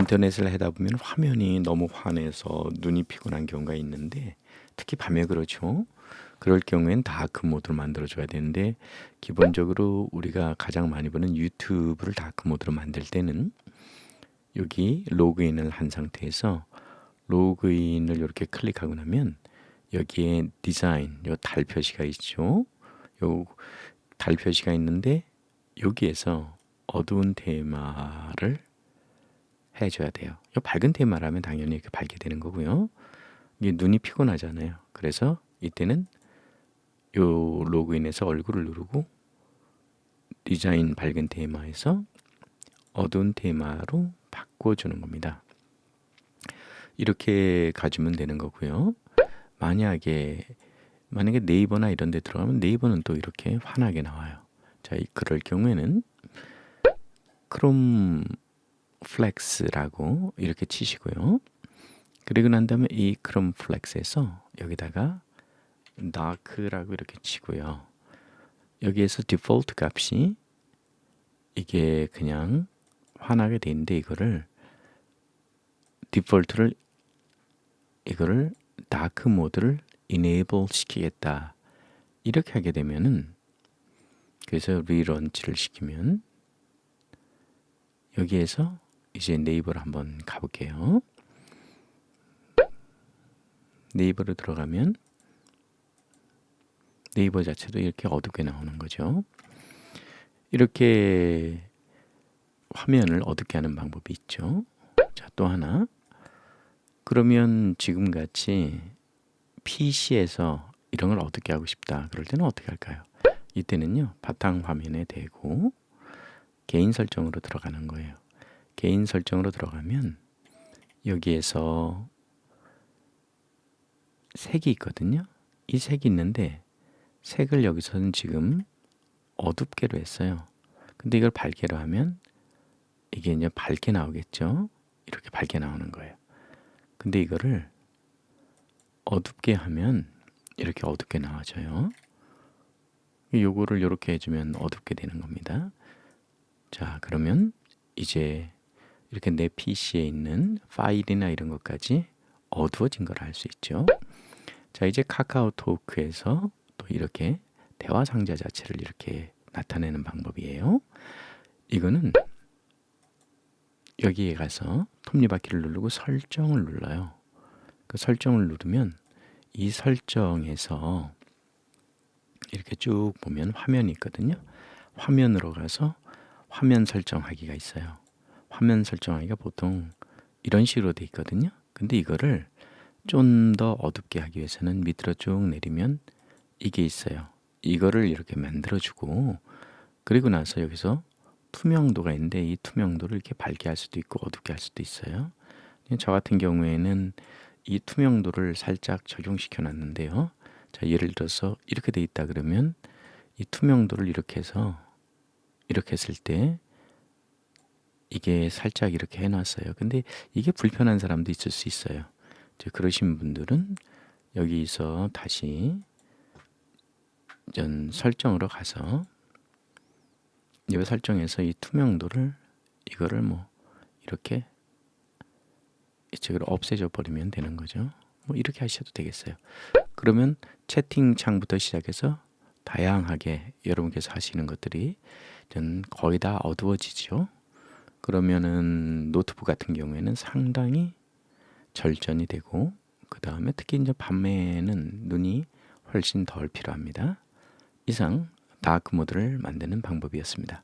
인터넷을 하다 보면 화면이 너무 환해서 눈이 피곤한 경우가 있는데 특히 밤에 그렇죠. 그럴 경우엔 다크 모드로 만들어 줘야 되는데 기본적으로 우리가 가장 많이 보는 유튜브를 다크 모드로 만들 때는 여기 로그인을 한 상태에서 로그인을 이렇게 클릭하고 나면 여기에 디자인, 요 달 표시가 있죠. 요 달 표시가 있는데 여기에서 어두운 테마를 해줘야 돼요. 요 밝은 테마라면 당연히 이렇게 밝게 되는 거고요. 이게 눈이 피곤하잖아요. 그래서 이때는 요 로그인해서 얼굴을 누르고 디자인 밝은 테마에서 어두운 테마로 바꿔주는 겁니다. 이렇게 가지면 되는 거고요. 만약에 네이버나 이런 데 들어가면 네이버는 또 이렇게 환하게 나와요. 자, 그럴 경우에는 크롬 플렉스라고 이렇게 치시고요. 그리고 난 다음에 이 크롬 플렉스에서 여기다가 다크라고 이렇게 치고요. 여기에서 디폴트 값이 이게 그냥 환하게 돼 있는데 이거를 다크 모드를 enable 시키겠다. 이렇게 하게 되면은 그래서 리런치를 시키면 여기에서 이제 네이버를 한번 가볼게요. 네이버로 들어가면 네이버 자체도 이렇게 어둡게 나오는 거죠. 이렇게 화면을 어둡게 하는 방법이 있죠. 자, 또 하나. 그러면 지금 같이 PC에서 이런 걸 어둡게 하고 싶다. 그럴 때는 어떻게 할까요? 이때는요, 바탕 화면에 대고 개인 설정으로 들어가는 거예요. 개인 설정으로 들어가면 여기에서 색이 있거든요. 이 색이 있는데 색을 여기서는 지금 어둡게로 했어요. 근데 이걸 밝게로 하면 이게 이제 밝게 나오겠죠. 이렇게 밝게 나오는 거예요. 근데 이거를 어둡게 하면 이렇게 어둡게 나와져요. 요거를 이렇게 해주면 어둡게 되는 겁니다. 자, 그러면 이제 이렇게 내 PC에 있는 파일이나 이런 것까지 어두워진 걸 알 수 있죠. 자, 이제 카카오토크에서 또 이렇게 대화 상자 자체를 이렇게 나타내는 방법이에요. 이거는 여기에 가서 톱니바퀴를 누르고 설정을 눌러요. 그 설정을 누르면 이 설정에서 이렇게 쭉 보면 화면이 있거든요. 화면으로 가서 화면 설정하기가 있어요. 화면 설정하기가 보통 이런 식으로 돼 있거든요. 근데 이거를 좀 더 어둡게 하기 위해서는 밑으로 쭉 내리면 이게 있어요. 이거를 이렇게 만들어주고 그리고 나서 여기서 투명도가 있는데 이 투명도를 이렇게 밝게 할 수도 있고 어둡게 할 수도 있어요. 저 같은 경우에는 이 투명도를 살짝 적용시켜 놨는데요. 자, 예를 들어서 이렇게 돼 있다 그러면 이 투명도를 이렇게 해서 이렇게 했을 때 이게 살짝 이렇게 해놨어요. 근데 이게 불편한 사람도 있을 수 있어요. 그러신 분들은 여기서 다시 전 설정으로 가서 이 설정에서 이 투명도를 이거를 뭐 이렇게 이쪽으로 없애줘 버리면 되는 거죠. 뭐 이렇게 하셔도 되겠어요. 그러면 채팅창부터 시작해서 다양하게 여러분께서 하시는 것들이 전 거의 다 어두워지죠. 그러면은 노트북 같은 경우에는 상당히 절전이 되고 그 다음에 특히 이제 밤에는 눈이 훨씬 덜 필요합니다. 이상 다크 모드를 만드는 방법이었습니다.